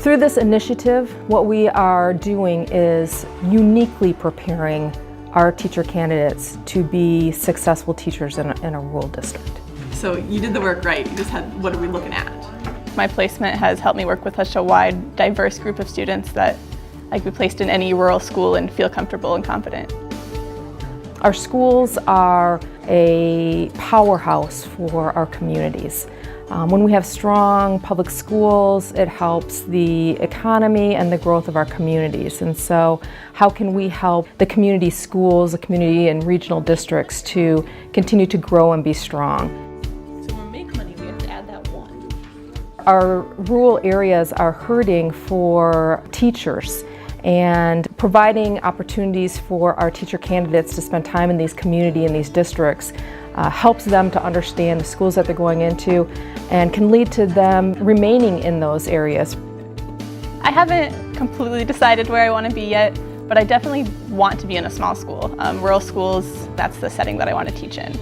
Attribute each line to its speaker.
Speaker 1: Through this initiative, what we are doing is uniquely preparing our teacher candidates to be successful teachers in a rural district.
Speaker 2: So you did the work right, you just had, what are we looking at?
Speaker 3: My placement has helped me work with such a wide, diverse group of students that I could be placed in any rural school and feel comfortable and confident.
Speaker 1: Our schools are a powerhouse for our communities. When we have strong public schools, it helps the economy and the growth of our communities. And so how can we help the community schools, the community and regional districts to continue to grow and be strong?
Speaker 4: So when we make money, we have to add that one.
Speaker 1: Our rural areas are hurting for teachers, and providing opportunities for our teacher candidates to spend time in these community and these districts helps them to understand the schools that they're going into and can lead to them remaining in those areas.
Speaker 3: I haven't completely decided where I want to be yet, but I definitely want to be in a small school. Rural schools, that's the setting that I want to teach in.